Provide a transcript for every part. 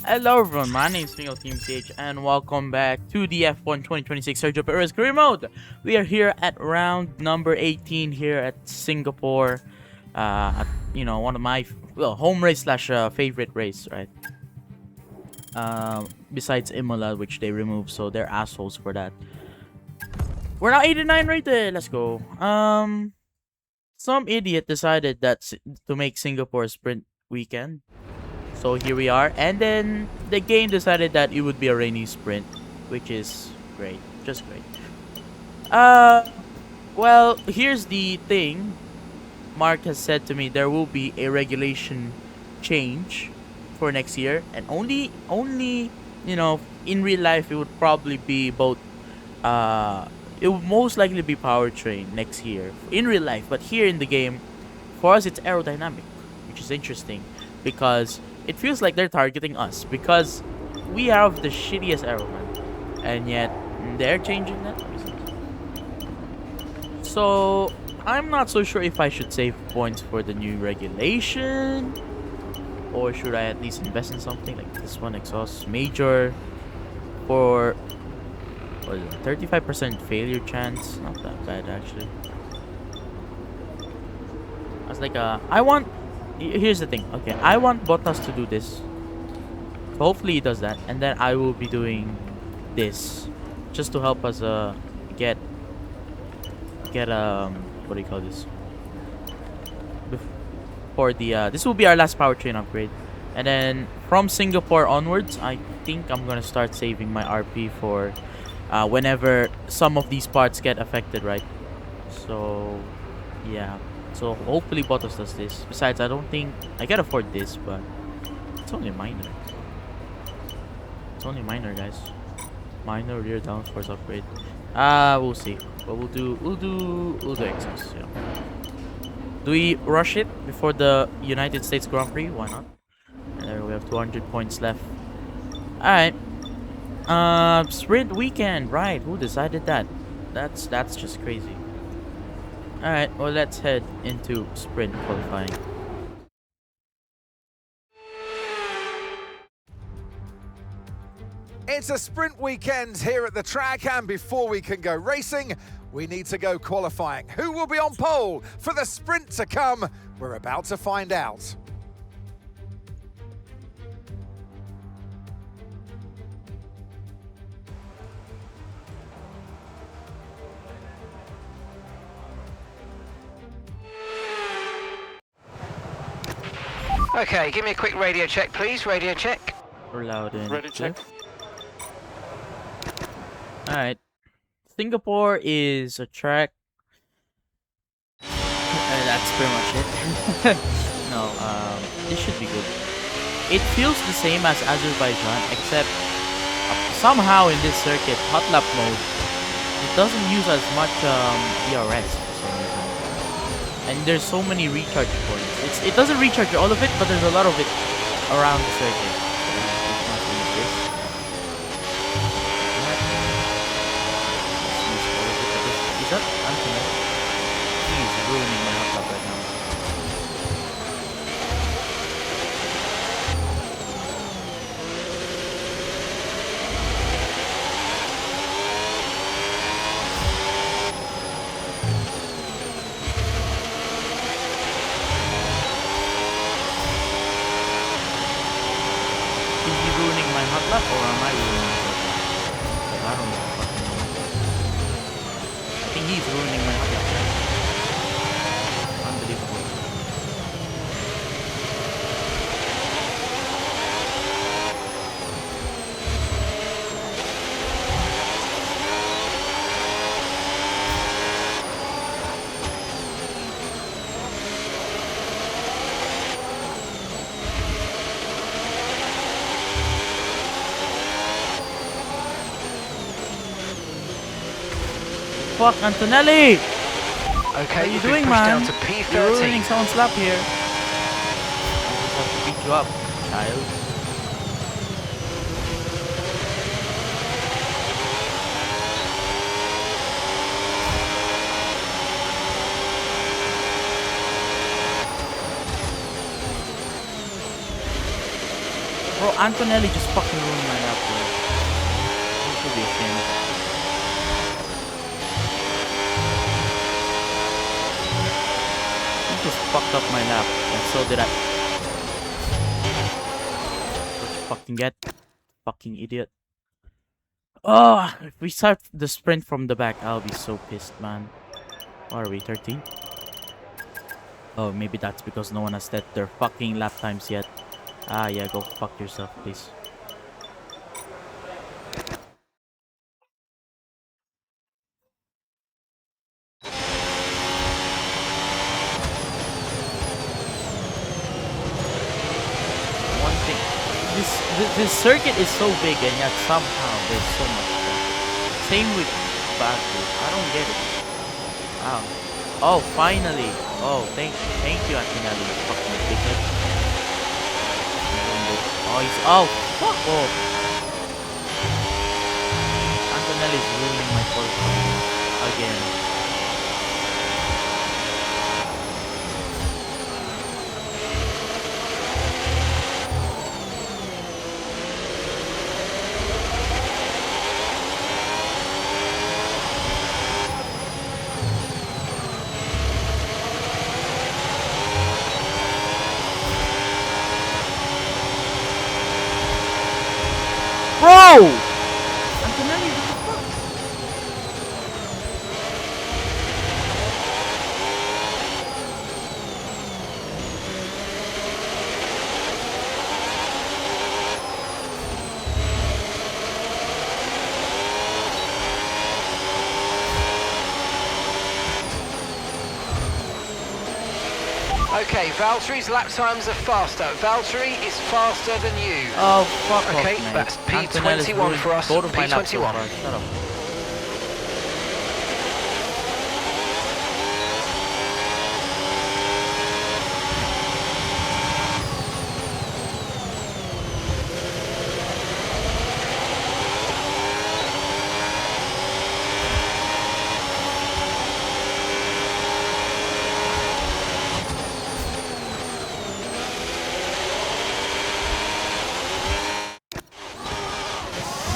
Hello everyone, my name is Miguelsgamingch and welcome back to the F1 2026 Sergio Perez career mode. We are here at round number 18 here at Singapore. One of my home race slash favorite race, right? Besides Imola, which they removed, so they're assholes for that. We're now 89 right there. Let's go. Some idiot decided that to make Singapore a sprint weekend. So here we are, and then the game decided that it would be a rainy sprint, which is great, just great. Well, here's the thing. Mark has said to me there will be a regulation change for next year, and only in real life it would probably be both. It would most likely be powertrain next year in real life, but here in the game, for us it's aerodynamic, which is interesting because it feels like they're targeting us because we have the shittiest aero, man. And yet, they're changing that. So, I'm not so sure if I should save points for the new regulation. Or should I at least invest in something like this one, exhaust major. For, what is it, 35% failure chance. Not that bad, actually. I was like, here's the thing. Okay, I want Bottas to do this. So hopefully he does that, and then I will be doing this just to help us get what do you call this? For the this will be our last powertrain upgrade, and then from Singapore onwards, I think I'm gonna start saving my RP for whenever some of these parts get affected, right? So yeah. So hopefully Bottas does this. Besides, I don't think I can afford this, but it's only minor. It's only minor, guys. Minor rear downforce upgrade. We'll see. But we'll do exhaust. Yeah. Do we rush it before the United States Grand Prix? Why not? And there we have 200 points left. All right. Sprint weekend. Right? Who decided that? That's just crazy. Alright, well, let's head into sprint qualifying. It's a sprint weekend here at the track, and before we can go racing, we need to go qualifying. Who will be on pole for the sprint to come? We're about to find out. Okay, give me a quick radio check, please. Radio check. We're loud and Ready, check. Alright. Singapore is a track. That's pretty much it. No, this should be good. It feels the same as Azerbaijan, except somehow in this circuit, hot lap mode, it doesn't use as much DRS for some reason. And there's so many recharge points. It doesn't recharge all of it, but there's a lot of it around the circuit. Is that Anthony? He's ruining my hot lap right now. Or am I ruining it? I don't know. I think he's ruining my hot lap. Unbelievable. Fuck, Antonelli! Okay, what are you doing, man? Down to P13. You're ruining someone's lap here. I just have to beat you up, child. Bro, Antonelli just fucking ruined my lap, bro. This should be a shame. He just fucked up my lap, and so did I. What you fucking get? Fucking idiot. Oh, if we start the sprint from the back, I'll be so pissed, man. What are we, 13? Oh, maybe that's because no one has set their fucking lap times yet. Ah, yeah, go fuck yourself, please. One thing, this circuit is so big, and yet somehow there's so much fun. Same with Baku. I don't get it. Wow. Oh, finally. Oh, thank you, Antonelli. You fucking dickhead. Oh, he's. Oh, fuck off. Antonelli's ruining my qualifying again. Bro! Antonelli, what the fuck? Okay, Valtteri's lap times are faster. Valtteri is faster than you. Oh, fuck off, Okay, man. that's Antonelli's P21 ruined for us. both of my laps so P21. far. Shut up.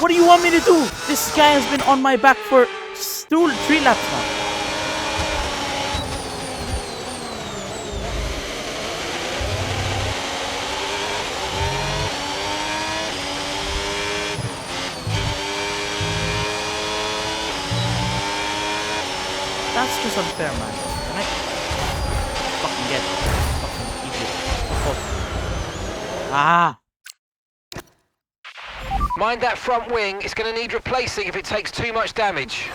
What do you want me to do? This guy has been on my back for 3 laps now. That's just unfair, man. Can I fucking get fucking idiot? Oh. Ah. Mind that front wing, it's going to need replacing if it takes too much damage.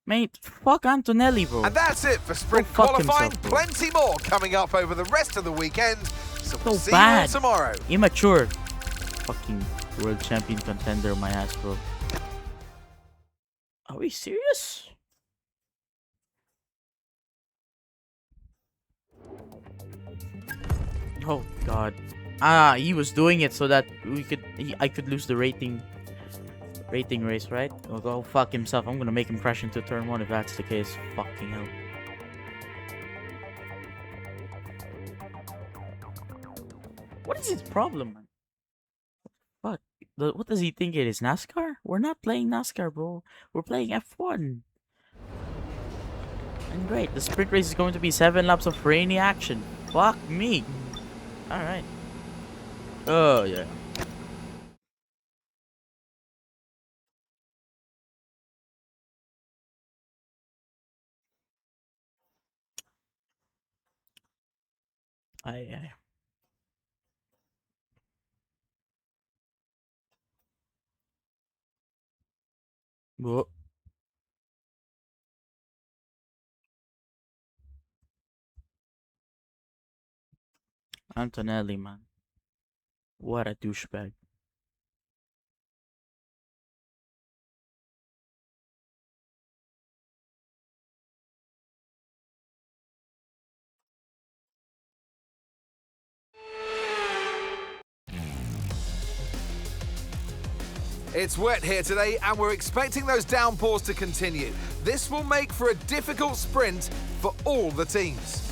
Mate, fuck Antonelli, bro. And that's it for sprint Go fuck qualifying. himself, bro. Plenty more coming up over the rest of the weekend. So we'll see bad. you all tomorrow. Immature. Fucking world champion contender, my ass, bro. Are we serious? Oh god. Ah, he was doing it so that I could lose the rating race, right? Well, go fuck himself. I'm gonna make him crash into turn 1 if that's the case. Fucking hell. What is his problem, man? Fuck. What does he think it is? NASCAR? We're not playing NASCAR, bro. We're playing F1. And great, the sprint race is going to be 7 laps of rainy action. Fuck me. Alright. Oh, yeah. Aye. Whoa. Antonelli, man. What a douchebag. It's wet here today and we're expecting those downpours to continue. This will make for a difficult sprint for all the teams.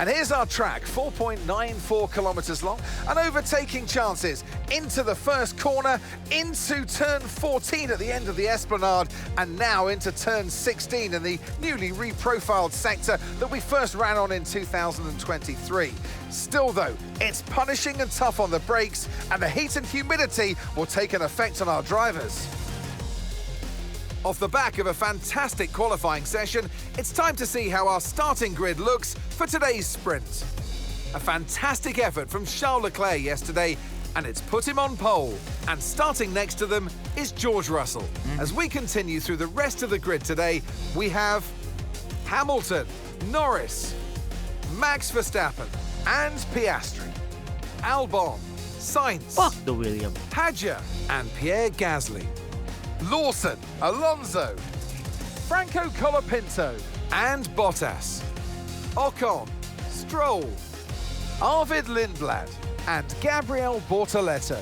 And here's our track, 4.94 kilometers long, and overtaking chances into the first corner, into turn 14 at the end of the Esplanade, and now into turn 16 in the newly reprofiled sector that we first ran on in 2023. Still though, it's punishing and tough on the brakes, and the heat and humidity will take an effect on our drivers. Off the back of a fantastic qualifying session, it's time to see how our starting grid looks for today's sprint. A fantastic effort from Charles Leclerc yesterday, and it's put him on pole. And starting next to them is George Russell. As we continue through the rest of the grid today, we have Hamilton, Norris, Max Verstappen, and Piastri, Albon, Sainz, Fuck the William. Hadja, and Pierre Gasly. Lawson, Alonso, Franco Colapinto, and Bottas. Ocon, Stroll, Arvid Lindblad, and Gabriel Bortoleto.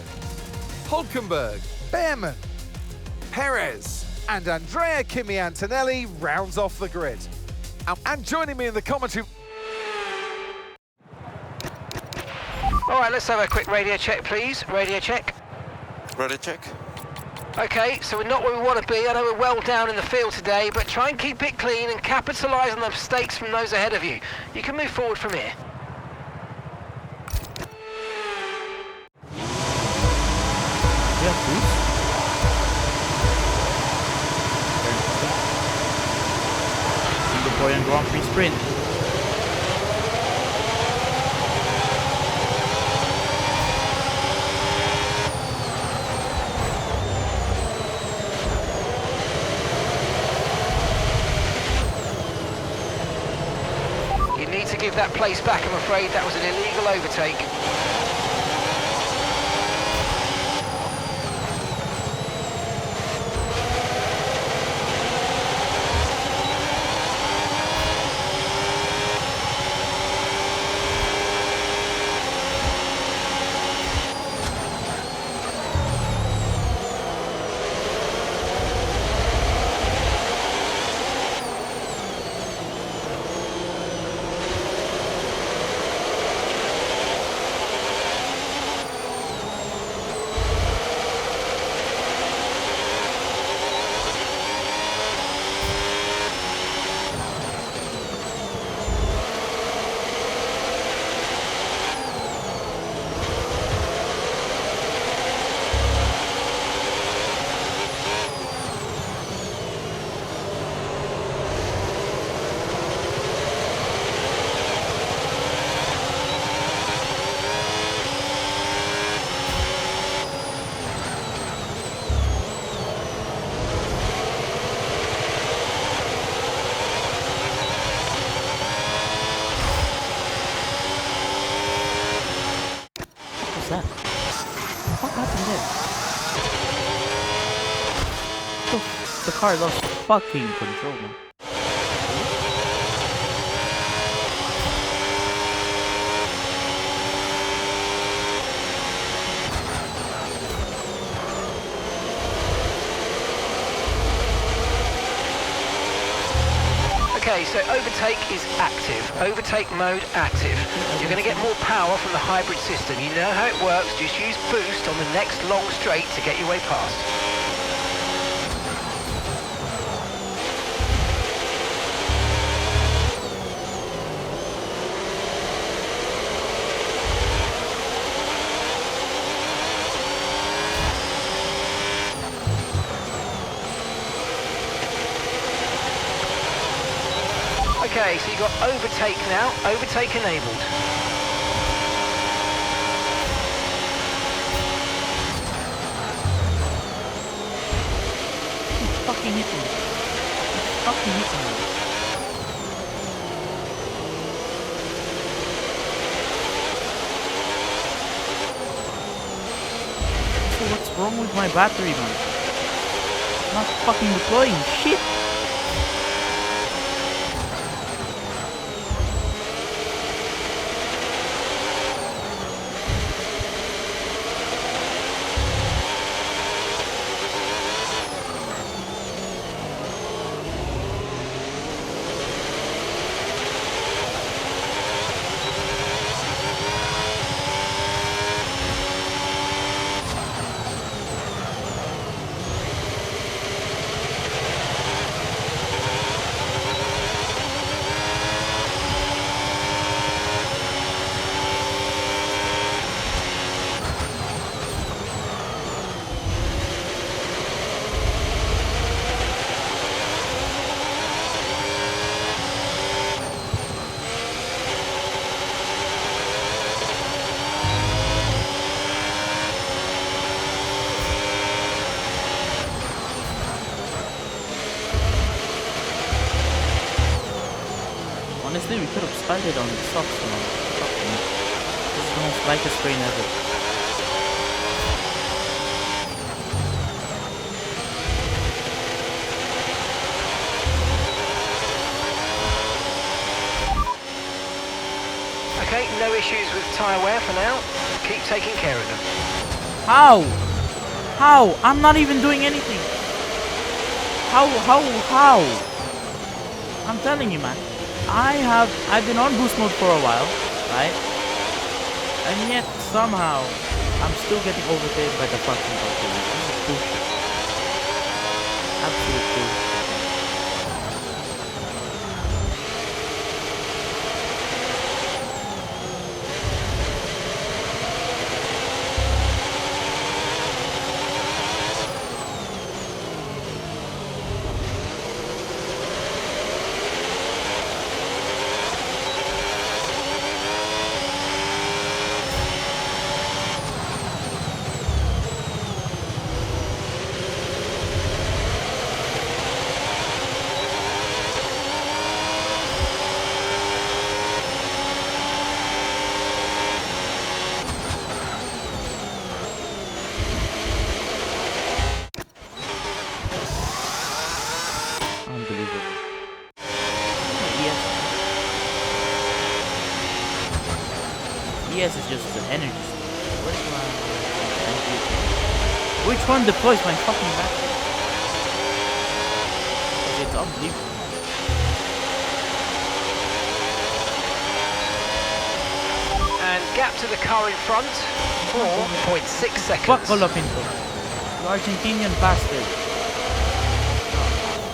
Hulkenberg, Behrman, Perez, and Andrea Kimi Antonelli rounds off the grid. And joining me in the commentary... All right, let's have a quick radio check, please. Radio check. Radio check. Okay, so we're not where we want to be. I know we're well down in the field today, but try and keep it clean and capitalise on the mistakes from those ahead of you. You can move forward from here. Yeah, please. Singaporean Grand Prix sprint. Give that place back, I'm afraid. That was an illegal overtake. That? What happened there? The car lost fucking control, man. Okay, so overtake is active. Overtake mode active. You're going to get more power from the hybrid system. You know how it works. Just use boost on the next long straight to get your way past. Okay, so you've got overtake now, overtake enabled. He's fucking hitting me. He's fucking hitting me. So what's wrong with my battery, man? It's not fucking deploying, shit! Honestly, we could have started on the socks, man. Fuck me. This is the most lightest train ever. Okay, no issues with tyre wear for now. Keep taking care of them. How? How? I'm not even doing anything. How? I'm telling you, man. I've been on boost mode for a while, right? And yet somehow I'm still getting overtaken by the fucking auto. This is bullshit. Absolute bullshit. Unbelievable. ES. ES is just an energy stick. Where's my energy? Which one deploys my fucking battery? Okay, it's unbelievable. And gap to the car in front, 4.6 seconds. Fuck Colapinto. You Argentinian bastard.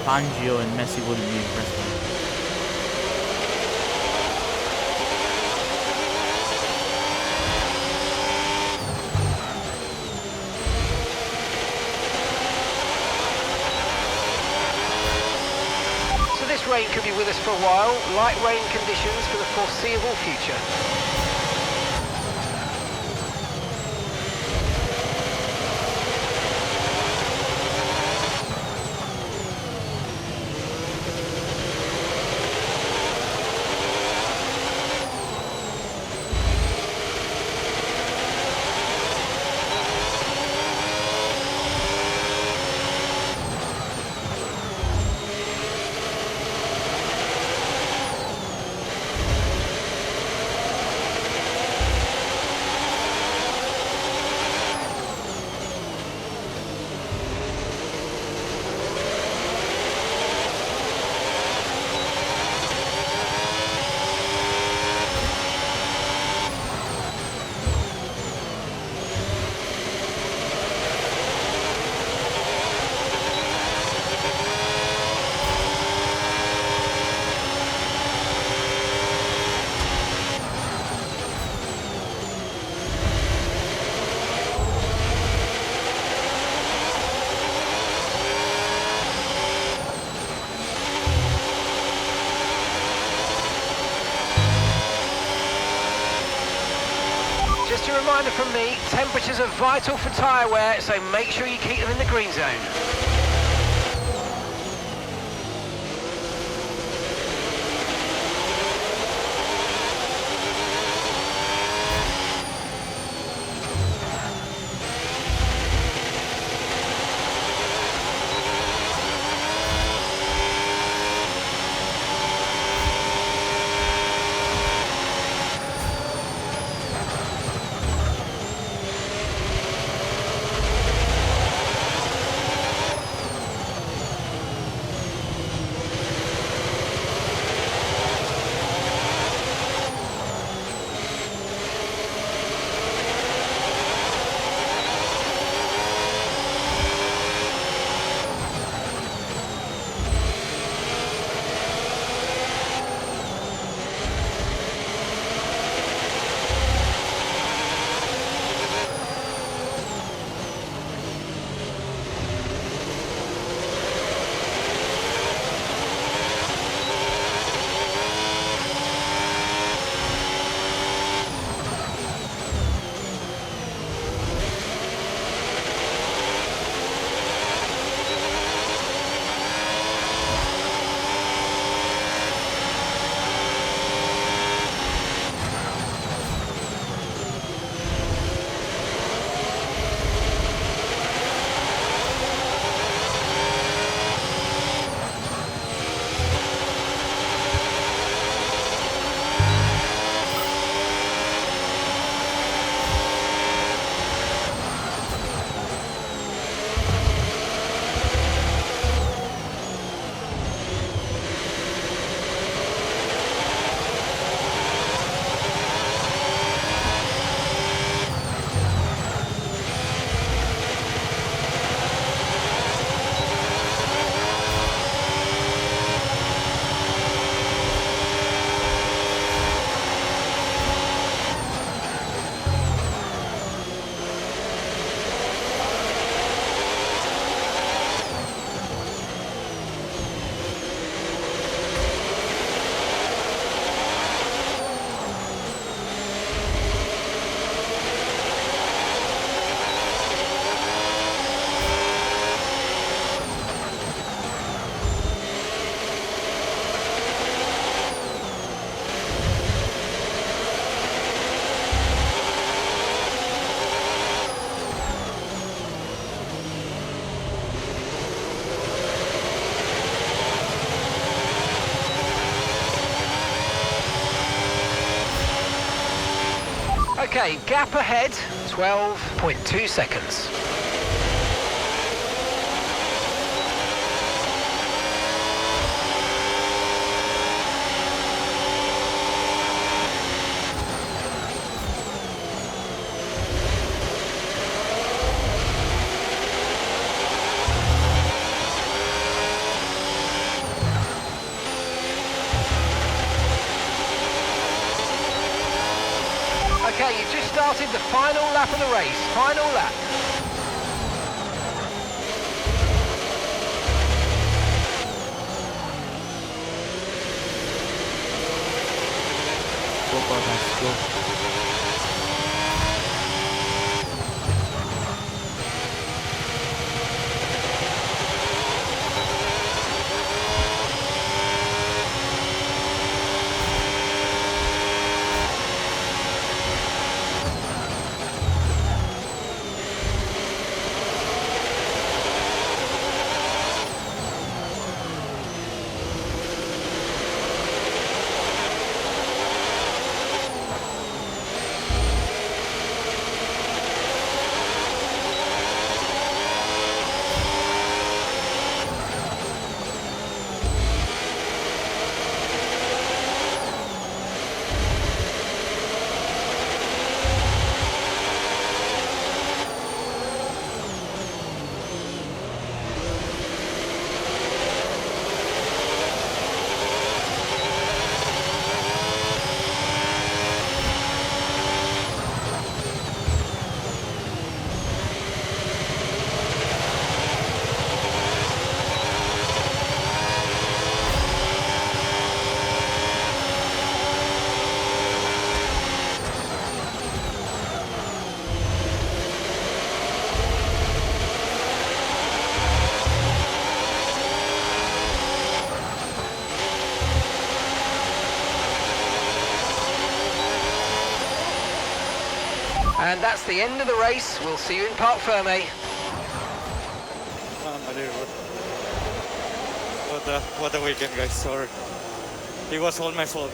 Fangio and Messi wouldn't be impressed. So this rain could be with us for a while. Light rain conditions for the foreseeable future. Just a reminder from me, temperatures are vital for tyre wear, so make sure you keep them in the green zone. Okay, gap ahead, 12.2 seconds. Okay, you've just started the final lap of the race. Final lap. Go, guys, go. And that's the end of the race. We'll see you in Parc Ferme. Unbelievable. What a weekend, guys. Sorry. It was all my fault.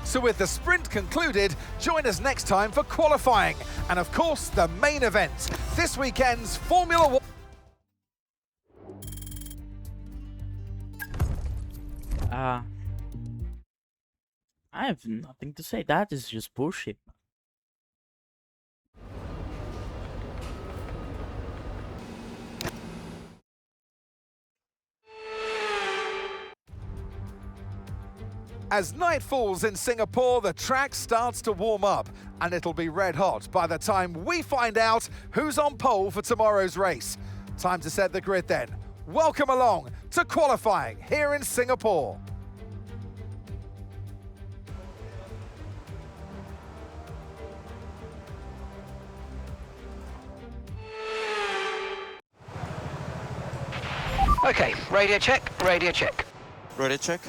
So with the sprint concluded, join us next time for qualifying. And of course, the main event, this weekend's Formula 1. I have nothing to say. That is just bullshit. As night falls in Singapore, the track starts to warm up, and it'll be red hot by the time we find out who's on pole for tomorrow's race. Time to set the grid then. Welcome along to qualifying here in Singapore. Okay, radio check, radio check. Ready, check?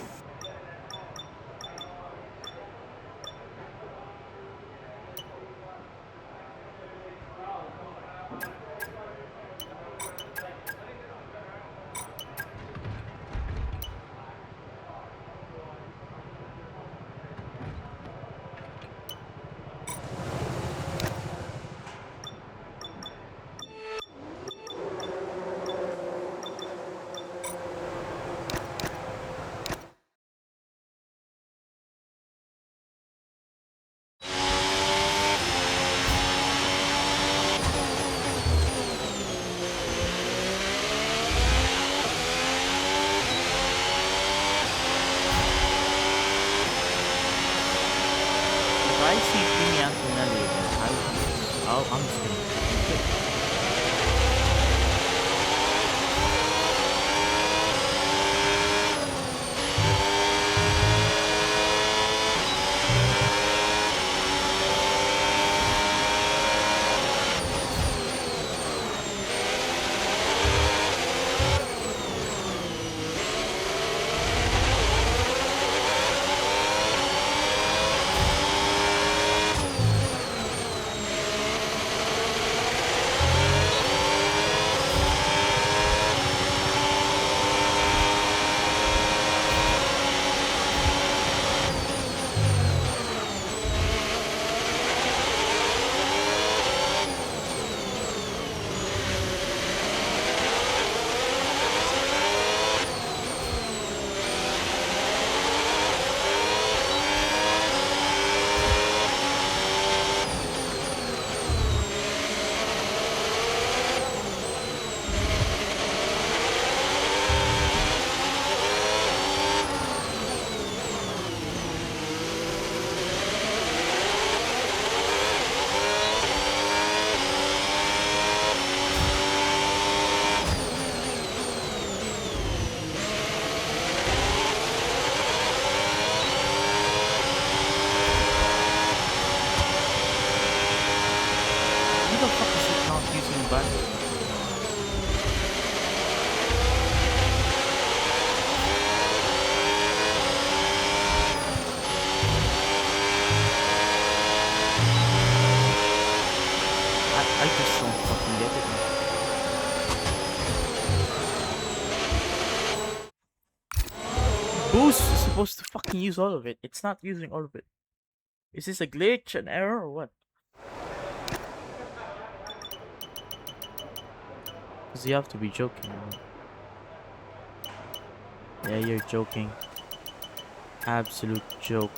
If I see Kimi Antonelli again, I'm just gonna boost is supposed to fucking use all of it. It's not using all of it. Is this a glitch, an error, or what? Because you have to be joking. Yeah, you're joking. Absolute joke.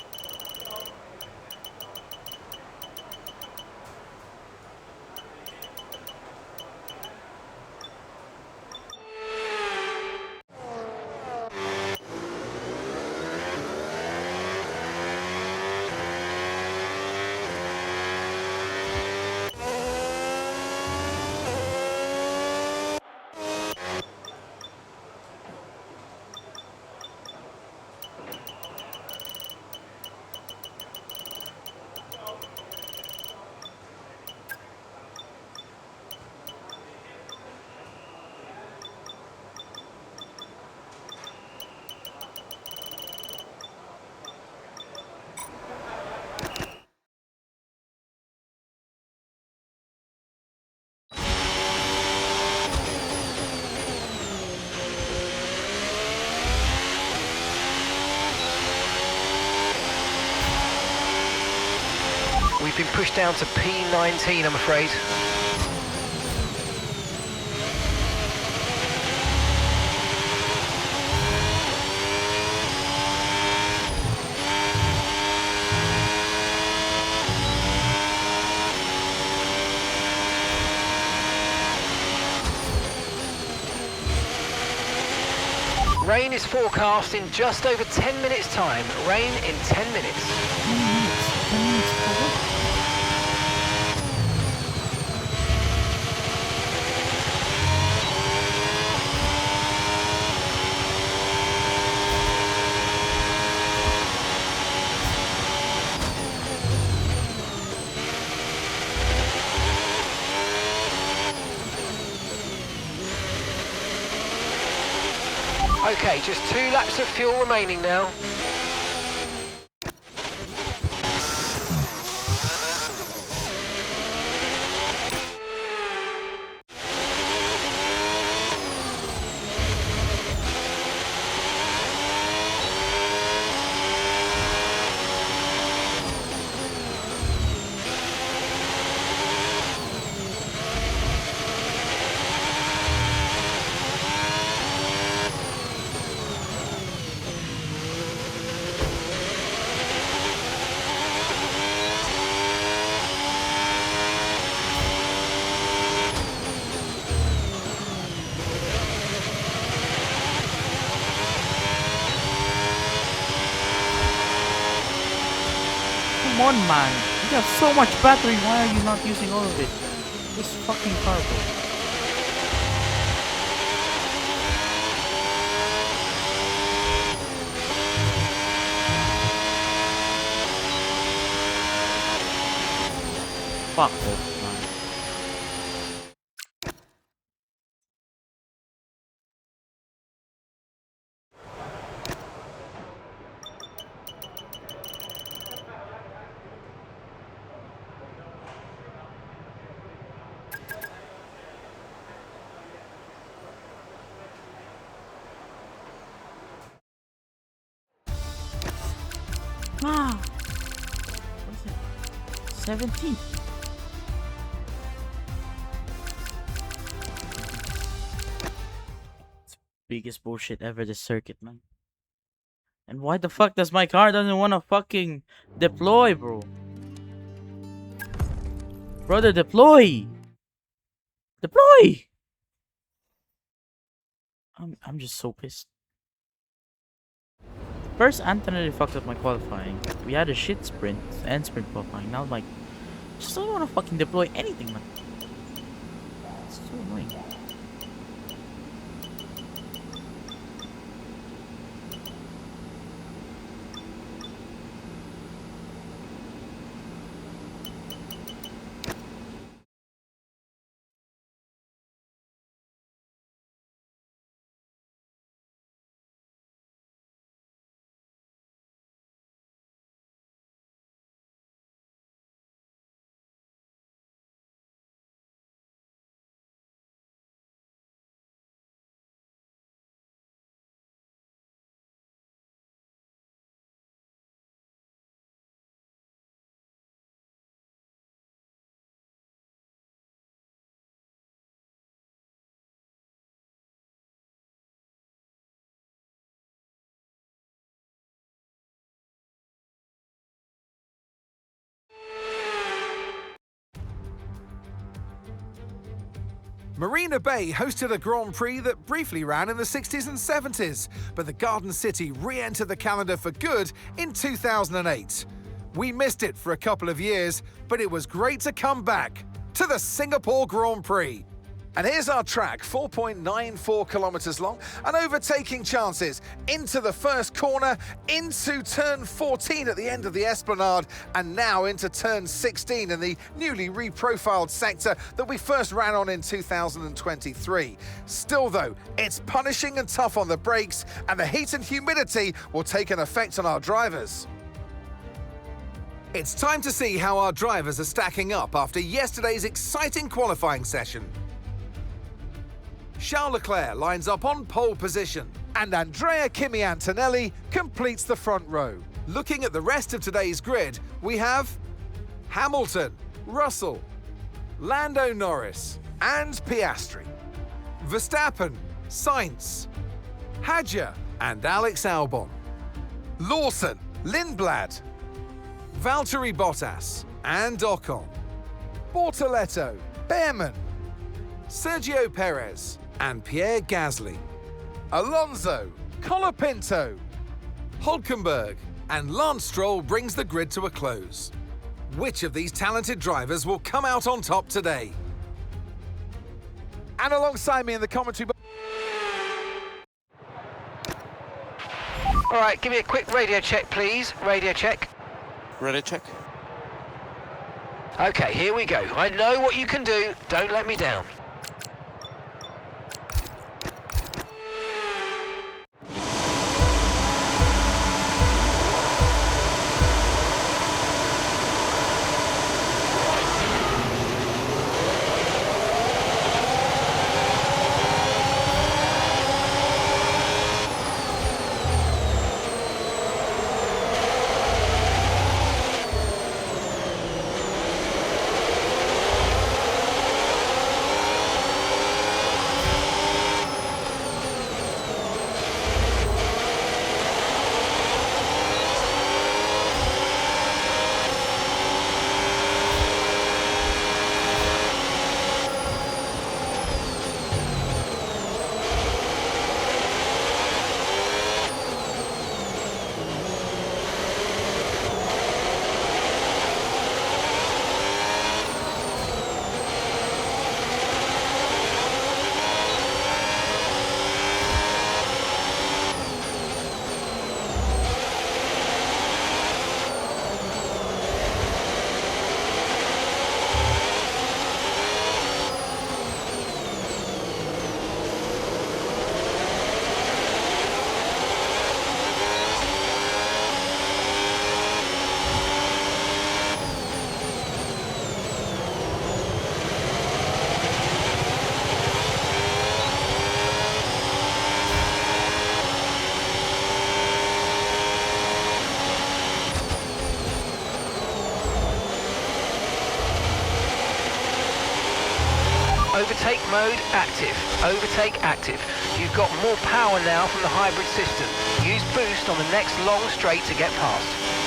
We've been pushed down to P19, I'm afraid. Rain is forecast in just over 10 minutes' time. Rain in 10 minutes. 10 minutes. 10 minutes for what? Okay, just 2 laps of fuel remaining now. Come on, man. You have so much battery. Why are you not using all of it? This fucking car, bro. Fuck off, man. Ah, what is it? 17. It's biggest bullshit ever, this circuit, man. And why the fuck does my car doesn't want to fucking deploy, bro? Brother, deploy! Deploy! I'm just so pissed. First, Anthony fucked up my qualifying. We had a shit sprint and sprint qualifying. Now, like, just don't want to fucking deploy anything, man. It's so annoying. Marina Bay hosted a Grand Prix that briefly ran in the 60s and 70s, but the Garden City re-entered the calendar for good in 2008. We missed it for a couple of years, but it was great to come back to the Singapore Grand Prix. And here's our track, 4.94 kilometers long, and overtaking chances into the first corner, into turn 14 at the end of the Esplanade, and now into turn 16 in the newly reprofiled sector that we first ran on in 2023. Still though, it's punishing and tough on the brakes, and the heat and humidity will take an effect on our drivers. It's time to see how our drivers are stacking up after yesterday's exciting qualifying session. Charles Leclerc lines up on pole position, and Andrea Kimi Antonelli completes the front row. Looking at the rest of today's grid, we have Hamilton, Russell, Lando Norris, and Piastri, Verstappen, Sainz, Hadjar, and Alex Albon, Lawson, Lindblad, Valtteri Bottas, and Ocon, Bortoletto, Behrman, Sergio Perez, and Pierre Gasly, Alonso, Colapinto, Hülkenberg, and Lance Stroll brings the grid to a close. Which of these talented drivers will come out on top today? And alongside me in the commentary box. All right, give me a quick radio check, please. Radio check. Ready, check. Okay, here we go. I know what you can do. Don't let me down. Overtake mode active. Overtake active. You've got more power now from the hybrid system. Use boost on the next long straight to get past.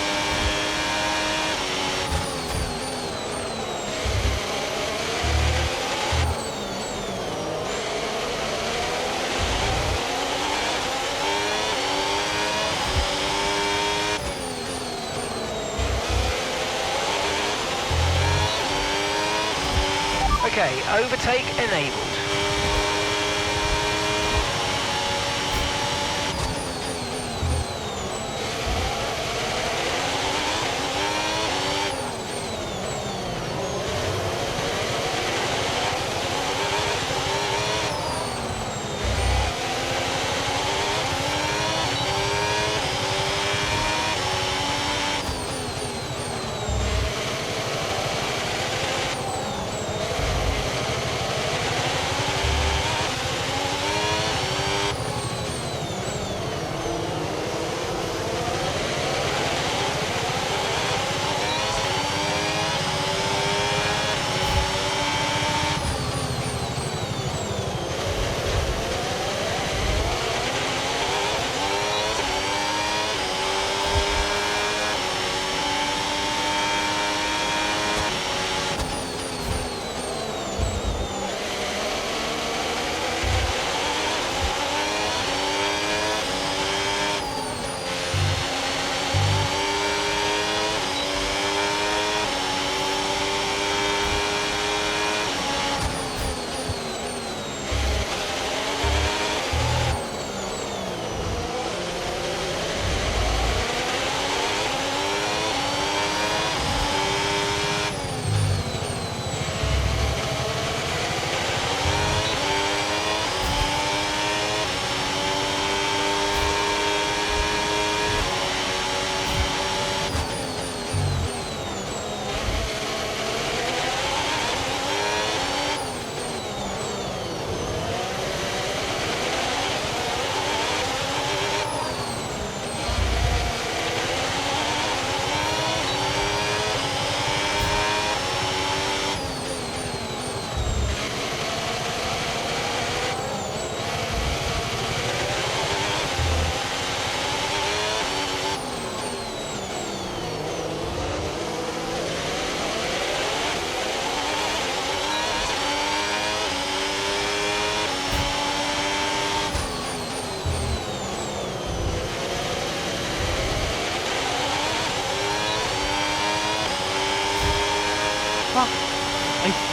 Okay, overtake enabled.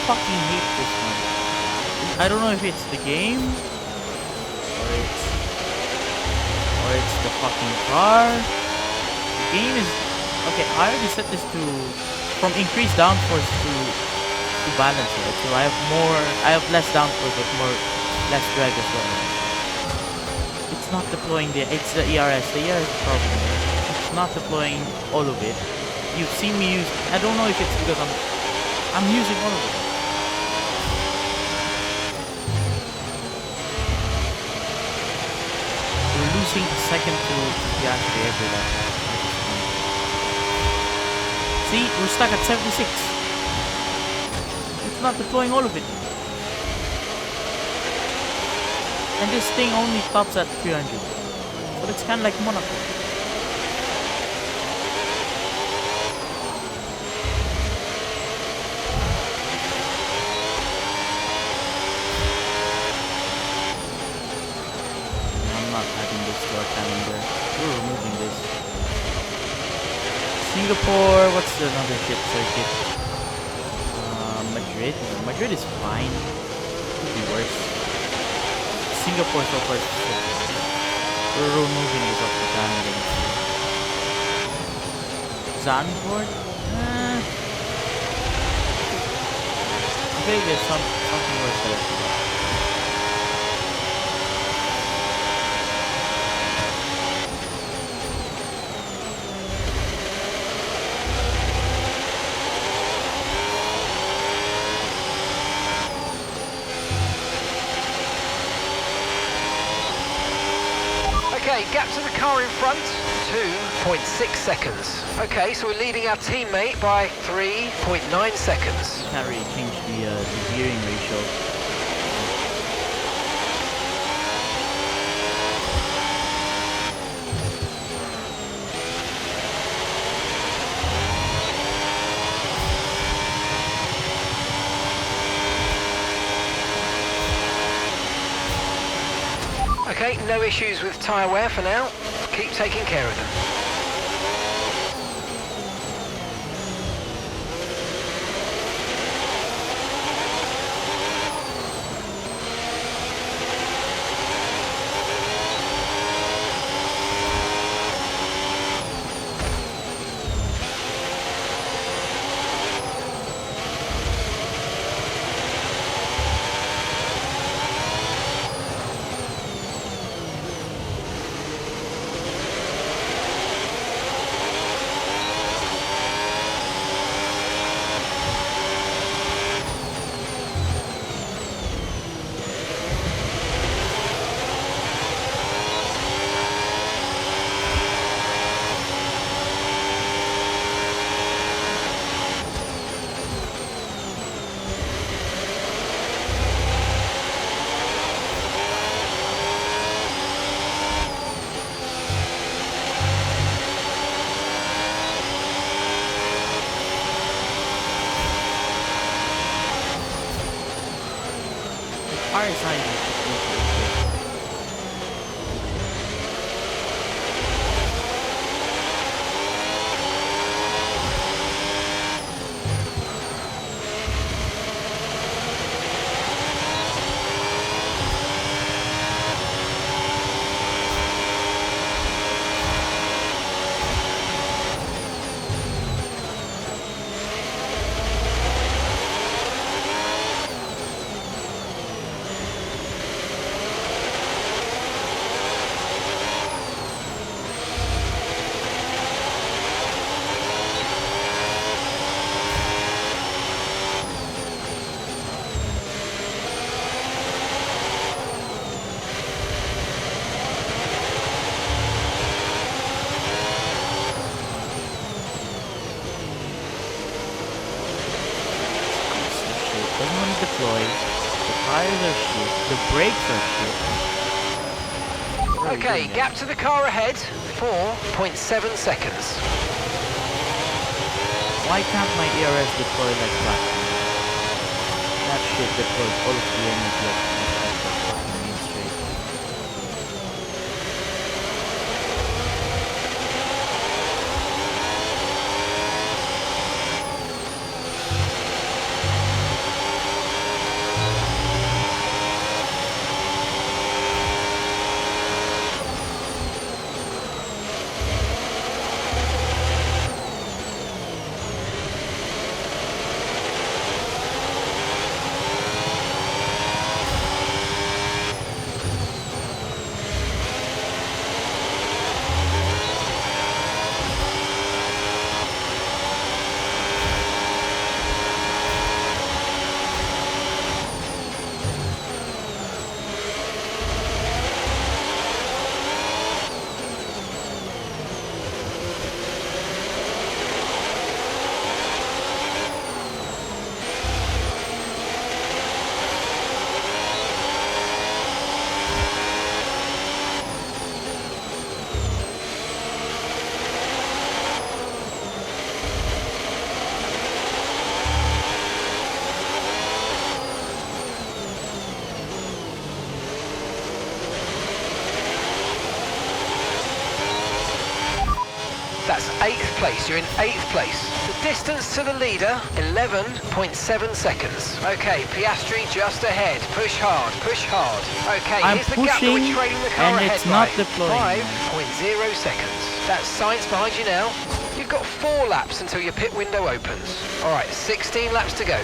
fucking hate this one. I don't know if it's the game or it's the fucking car. The game is okay. I already set this to from increased downforce to balance, right? So I have less downforce but less drag as well. It's not deploying it's the ERS. The ERS is the problem. It's not deploying all of it. You've seen me use. I don't know if it's because I'm using all of it. We're losing a second to the actually every lap. See, we're stuck at 76. It's not deploying all of it. And this thing only tops at 300. But it's kind of like Monaco. I'm not adding this to our calendar. We're removing this. Singapore, what's another ship circuit? Madrid. Madrid is fine. Could be worse. Singapore so far. We're removing this off the calendar. Zandvoort? I think there's something worse there. Okay, gap to the car in front, 2.6 seconds. Okay, so we're leading our teammate by 3.9 seconds. Can't really change the gearing ratio. Okay, no issues with tyre wear for now. Keep taking care of them. Okay, gap to the car ahead, 4.7 seconds. Why can't my ERS deploy like that? That shit deploys all of the energy of the fucking main straight. That's 8th place. You're in 8th place. The distance to the leader, 11.7 seconds. Okay, Piastri just ahead. Push hard, push hard. Okay, I'm here's the gap that we're pushing, trailing the car and ahead it's not by. deploying. 5.0 seconds. That's Sainz behind you now. You've got 4 laps until your pit window opens. All right, 16 laps to go.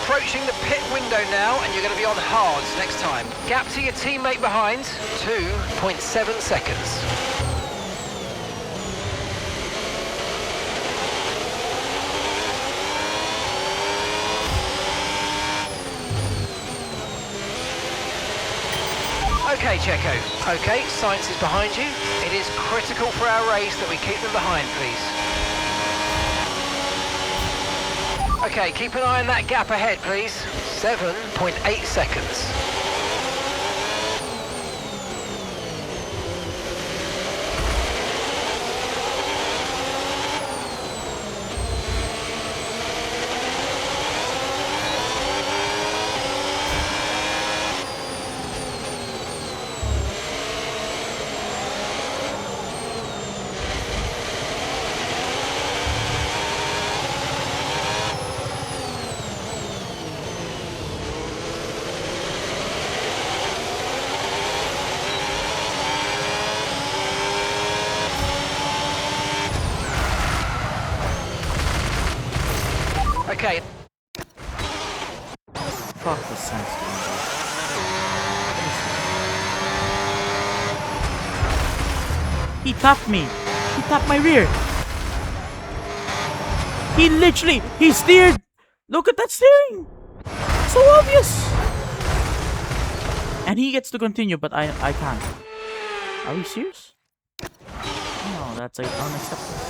Approaching the pit window now, and you're going to be on hards next time. Gap to your teammate behind, 2.7 seconds. Okay, Checo. Okay, Sainz is behind you. It is critical for our race that we keep them behind, please. Okay, keep an eye on that gap ahead, please. 7.8 seconds. Okay. Fuck the Sens. He tapped me. He tapped my rear. He steered. Look at that steering. So obvious. And he gets to continue, but I can't. Are we serious? No, that's like unacceptable.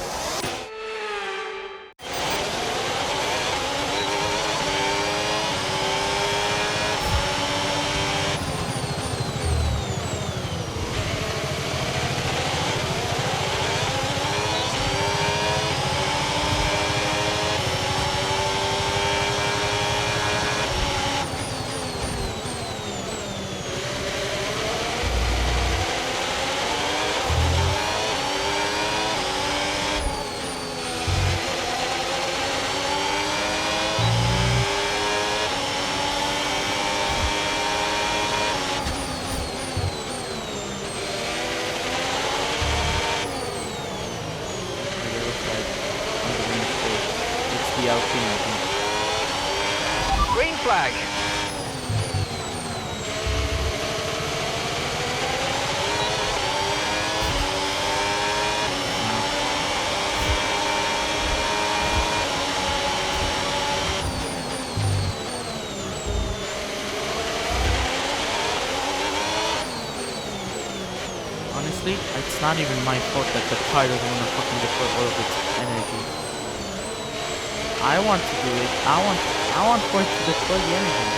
Green flag. honestly, it's not even my fault that the car doesn't want to fucking deploy all of its energy. I want to do it. I want for it to deploy the energy.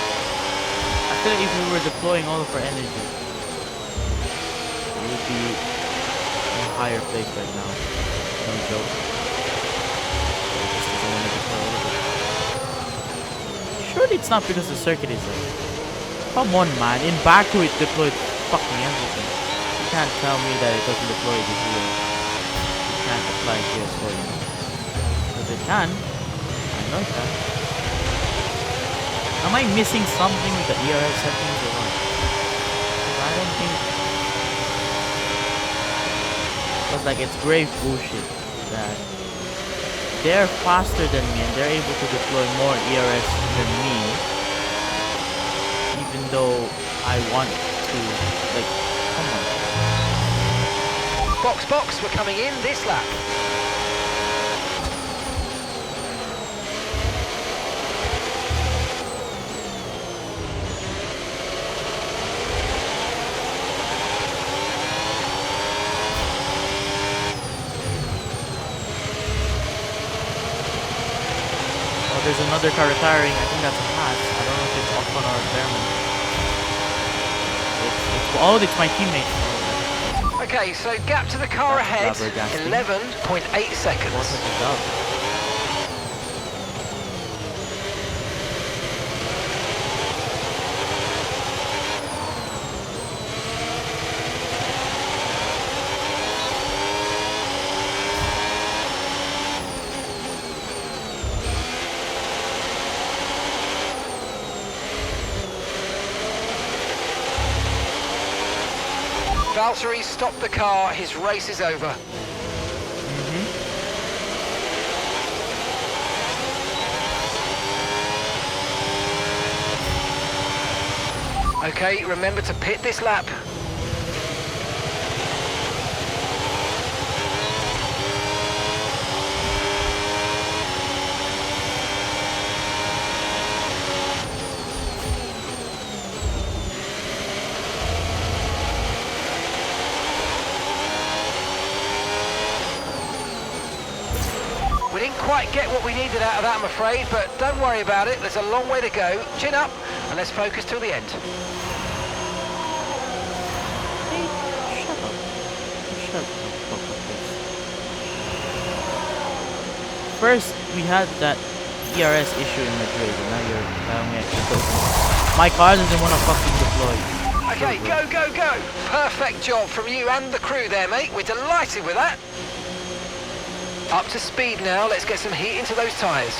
I feel like if we were deploying all of our energy, we would be in a higher place right now. No joke. It just doesn't want to deploy all of it. Surely it's not because the circuit is there. Come on, man. In Baku it deployed fucking everything. You can't tell me that it doesn't deploy it here. You can't apply PS4, you know. Because it can. I know it can. Am I missing something with the ERS settings or what? Because I don't think... Because like it's grave bullshit that they're faster than me and they're able to deploy more ERS than me. Even though I want to, like, come on. Box, we're coming in this lap. Oh, there's another car retiring. I think that's a pass. I don't know if it's Ocon or Behrman. It's my teammate. Okay, so gap to the car ahead, 11.8 seconds. What a job. Valtteri stopped the car, his race is over. Okay, remember to pit this lap. We didn't quite get what we needed out of that, I'm afraid, but don't worry about it. There's a long way to go. Chin up, and let's focus till the end. First, we had that ERS issue in Madrid, and now you're telling me I can go. My car doesn't want to fucking deploy. Okay, go! Perfect job from you and the crew there, mate. We're delighted with that. Up to speed now. Let's get some heat into those tyres.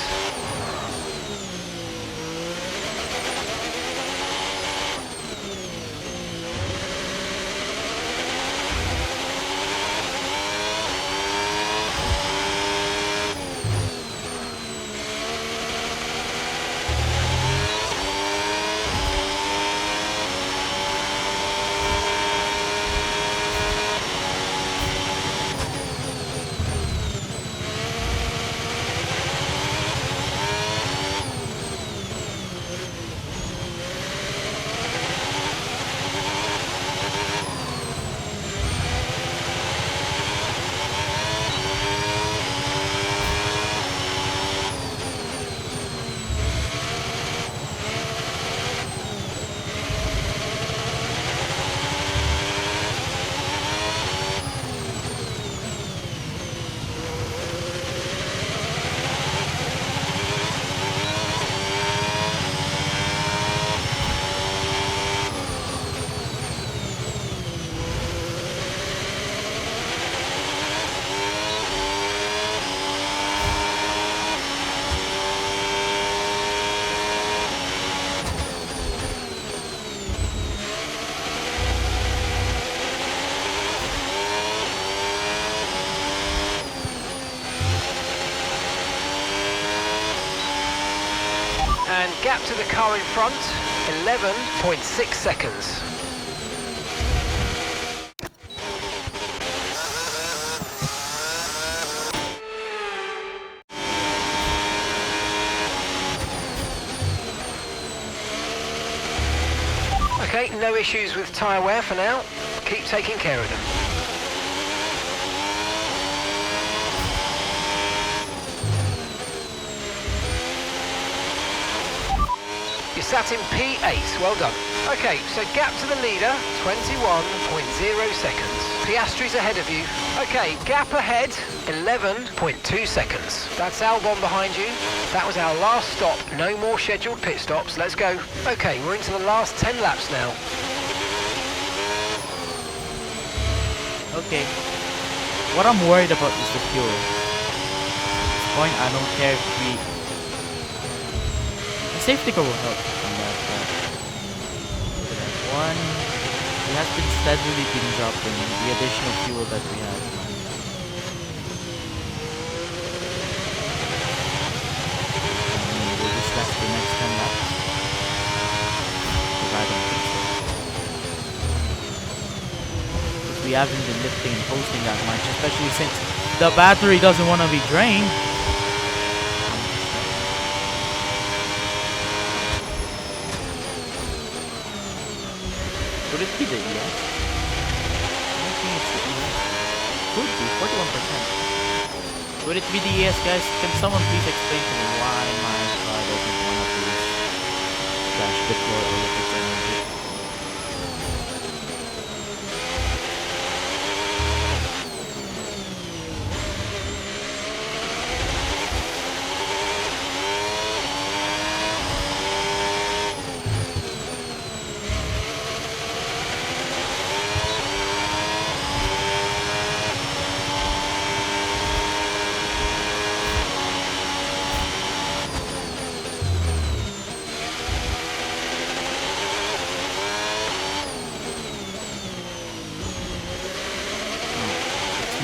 And gap to the car in front, 11.6 seconds. Okay, no issues with tyre wear for now. Keep taking care of them. sat in P8. Well done. Okay, so gap to the leader, 21.0 seconds. Piastri's ahead of you. Okay, gap ahead, 11.2 seconds. That's Albon behind you. That was our last stop. No more scheduled pit stops. Let's go. Okay, we're into the last 10 laps now. Okay. What I'm worried about is the fuel. At this point, I don't care if we... The safety car will help on that. Look at that. One. It has been steadily being dropping the additional fuel that we have. And we'll just last the next 10 laps. Because I don't think so. We haven't been lifting and posting that much, especially since the battery doesn't want to be drained. Would it be the ES? I don't think it's the ES. Could be, 41%. Would it be the ES, guys? Can someone please explain to me why my car doesn't want to boost / deploy all of its energy?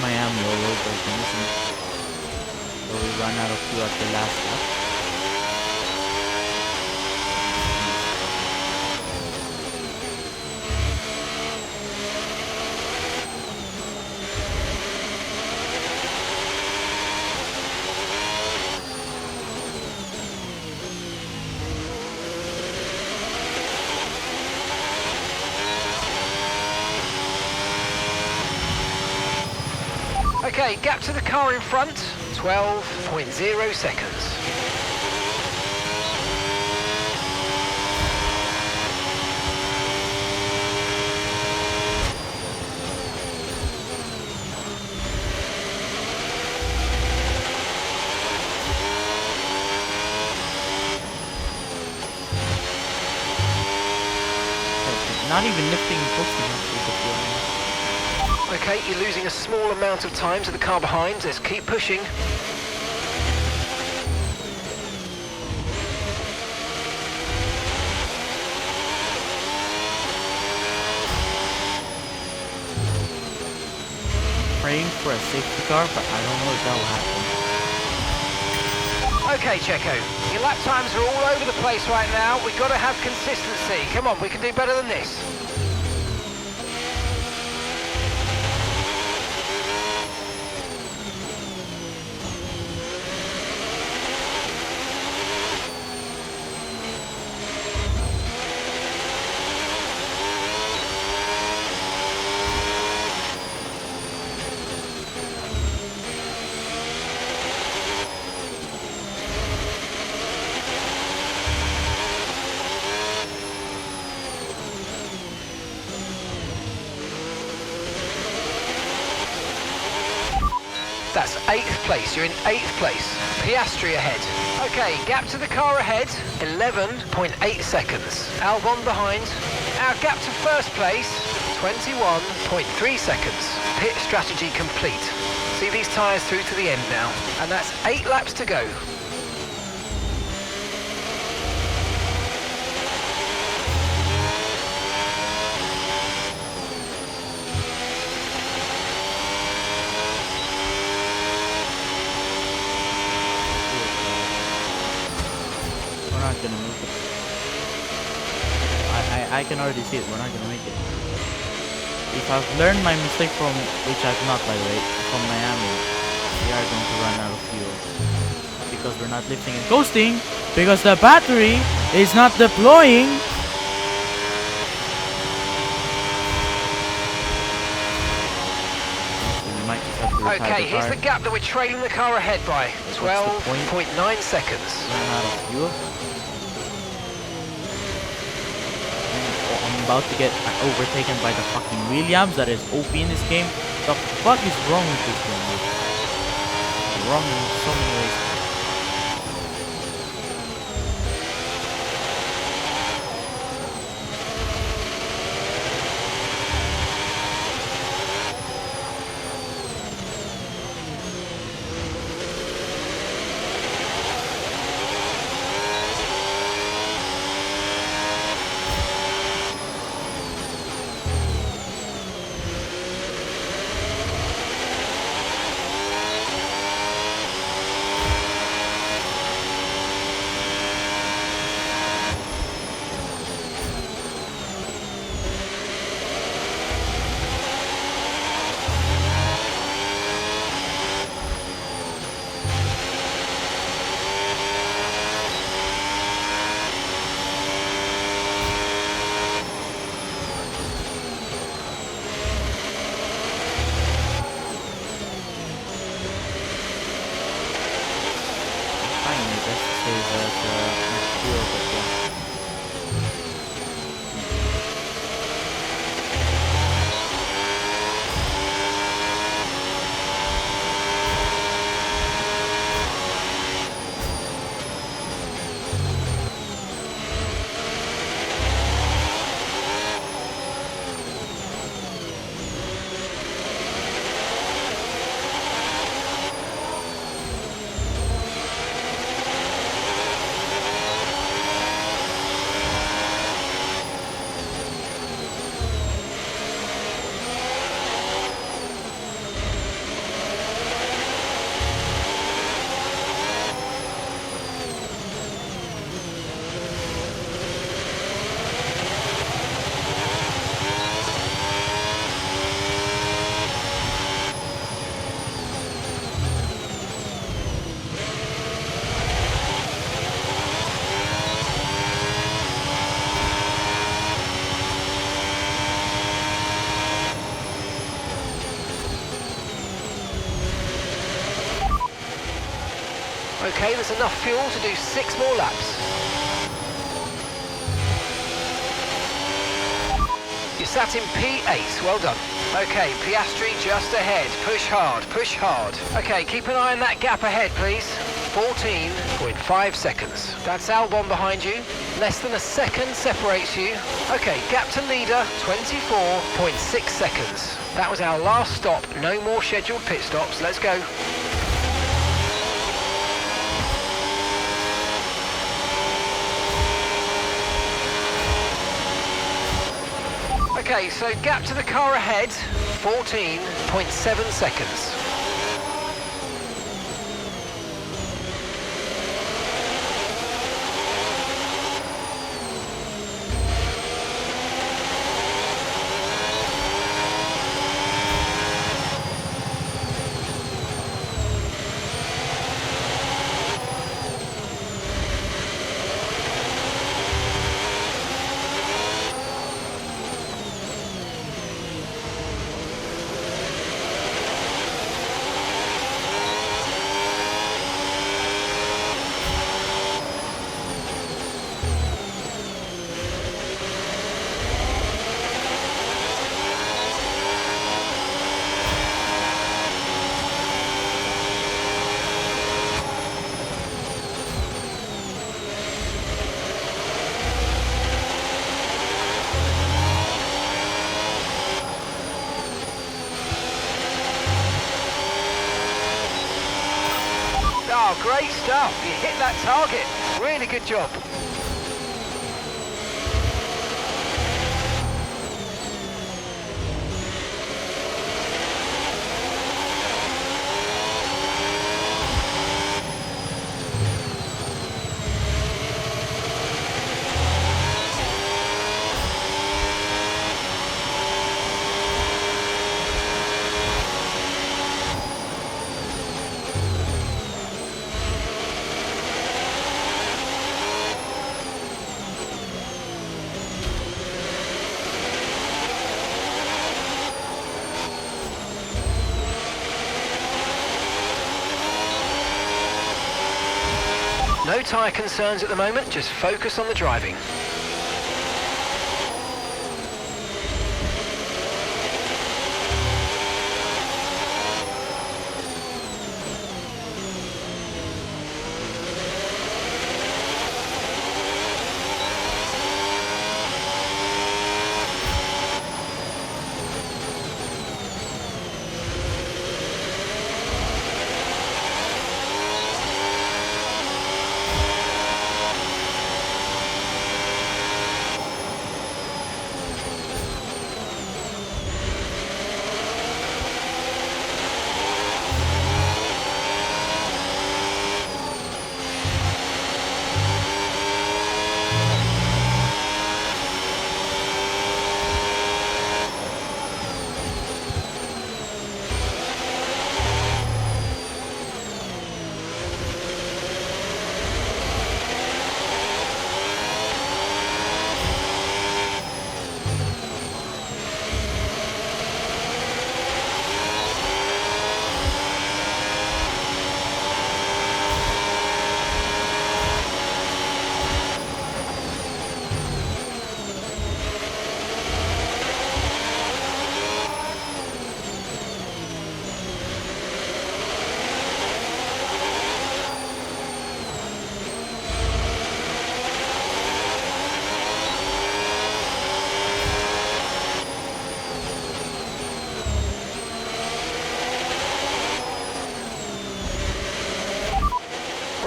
Miami all over again, isn't it? So we run out of fuel at the last lap. Okay, gap to the car in front, 12.0 seconds. Not even lifting and posting up with the fuel. Okay, you're losing a small amount of time to the car behind. Let's keep pushing. Praying for a safety car, but I don't know if that will happen. Okay, Checo, your lap times are all over the place right now. We've got to have consistency. Come on, we can do better than this. That's 8th place. You're in 8th place. Piastri ahead. Okay, gap to the car ahead, 11.8 seconds. Albon behind. Our gap to first place, 21.3 seconds. Pit strategy complete. See these tyres through to the end now. And that's 8 laps to go. Gonna make it. I can already see it. We're not gonna make it. If I've learned my mistake from, which I've not by the way, from Miami, we are going to run out of fuel because we're not lifting and coasting because the battery is not deploying. We might just have to retire okay, here's the gap that we're trailing the car ahead by. 12.9 seconds. Run out of fuel. about to get overtaken by the fucking Williams that is OP in this game. The fuck is wrong with this game, dude? Wrong in so many ways. Okay, there's enough fuel to do 6 more laps. You sat in P8, well done. Okay, Piastri just ahead. Push hard, push hard. Okay, keep an eye on that gap ahead, please. 14.5 seconds. That's Albon behind you. Less than a second separates you. Okay, gap to leader, 24.6 seconds. That was our last stop. No more scheduled pit stops. Let's go. Okay, so gap to the car ahead, 14.7 seconds. Oh, great stuff. You hit that target. Really good job. No tyre concerns at the moment, just focus on the driving.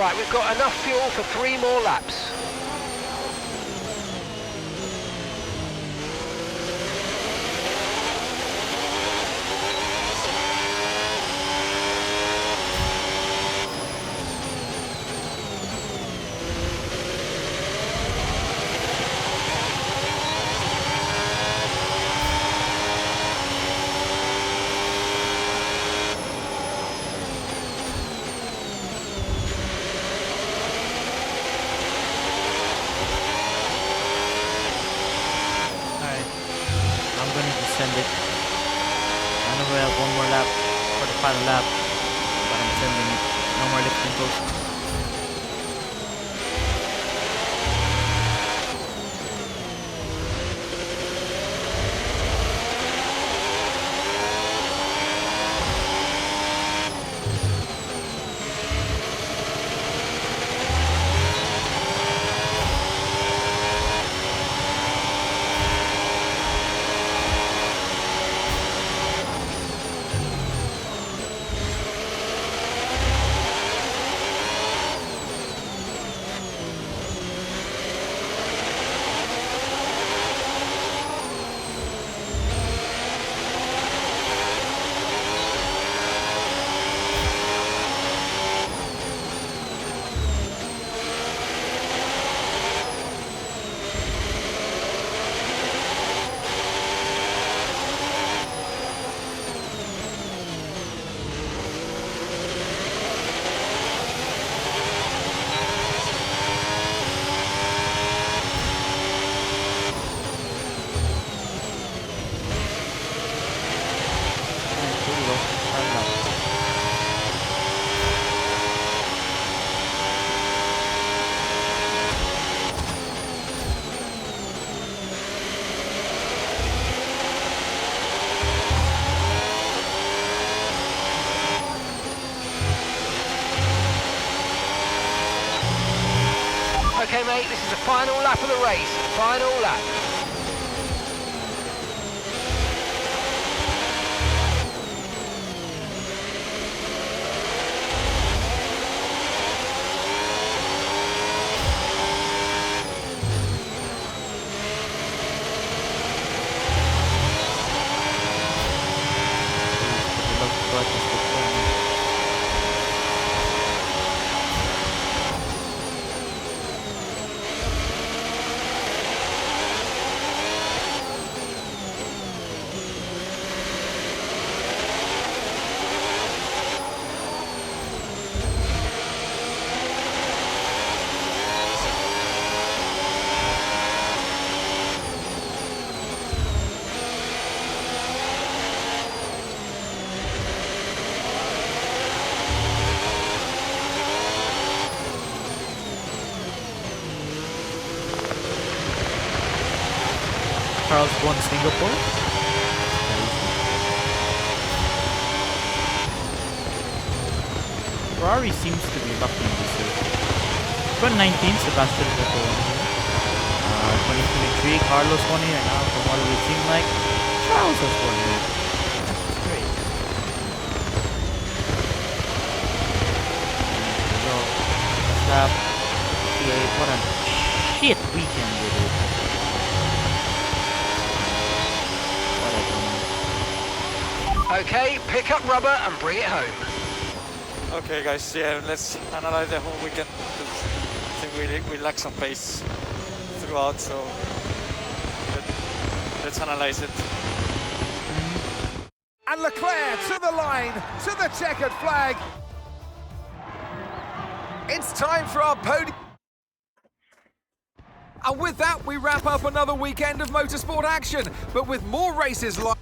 Right, we've got enough fuel for 3 more laps. Send it. I know we have one more lap for the final lap, but I'm sending it. No more lifting posts. Okay, mate, this is the final lap of the race. Final lap. Charles won Singapore. Ferrari seems to be lucky in this year. 2019, Sebastian Vettel won here. 2023, Carlos won here. Now, from what it would seem like, Charles has won here. That's great. So, stop. What a shit weekend it is. Okay, pick up rubber and bring it home. Okay, guys, yeah, let's analyze the whole weekend. I think we lack some pace throughout, so let's analyze it. And Leclerc to the line, to the checkered flag. It's time for our podium. And with that, we wrap up another weekend of motorsport action, but with more races like...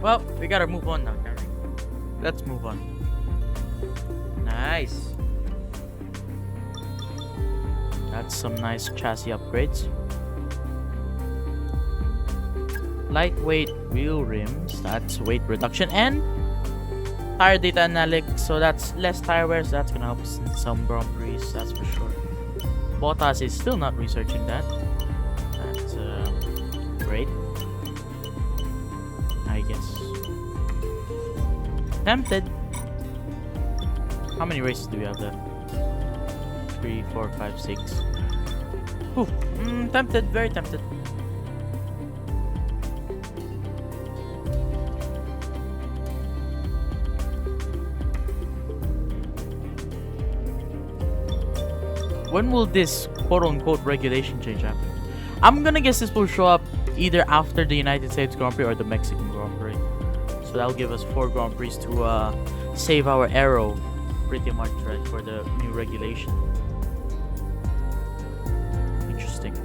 Well, we gotta move on now, Gary. Let's move on. Nice. That's some nice chassis upgrades. Lightweight wheel rims, that's weight reduction, and tire data analytics, so that's less tire wear, so that's gonna help us in some Grand Prix, that's for sure. Bottas is still not researching that. That's great, I guess. Tempted. How many races do we have left? 3, 4, 5, 6. Whew. Tempted, very tempted. When will this quote-unquote regulation change happen? I'm gonna guess this will show up either after the United States Grand Prix or the Mexican Grand Prix. So that'll give us 4 Grand Prix to save our arrow pretty much, right, for the new regulation. Interesting.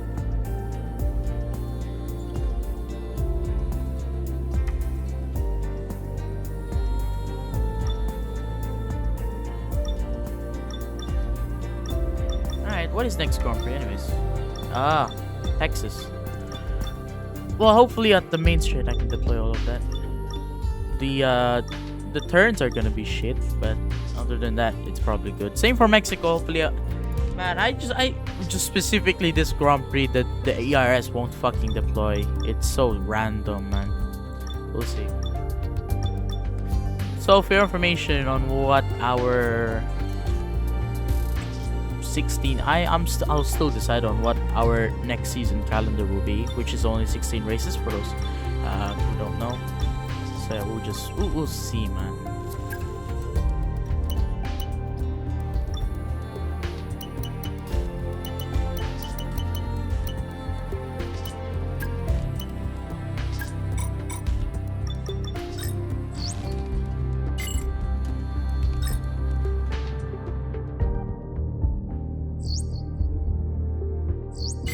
Alright, what is next Grand Prix anyways? Ah, Texas. Well, hopefully at the main straight I can deploy all of that. The turns are gonna be shit, but other than that, it's probably good. Same for Mexico. Hopefully, man, I just specifically this Grand Prix that the ERS won't fucking deploy. It's so random, man. We'll see. So for your information on what our 16, I'll still decide on what our next season calendar will be, which is only 16 races for those who don't know. So we'll see, man.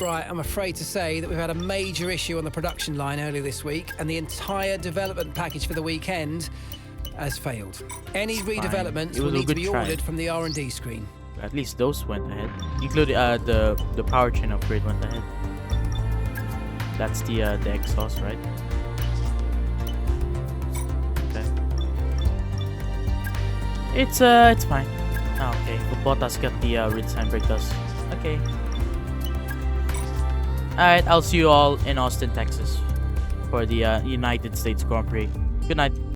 Right, I'm afraid to say that we've had a major issue on the production line earlier this week, and the entire development package for the weekend has failed. Any redevelopments will need to be ordered from the R&D screen. At least those went ahead, including the powertrain upgrade went ahead. That's the exhaust, right? Okay. It's fine. Oh, okay. Bottas got the redesign brake dust. Okay. Alright, I'll see you all in Austin, Texas for the United States Grand Prix. Good night.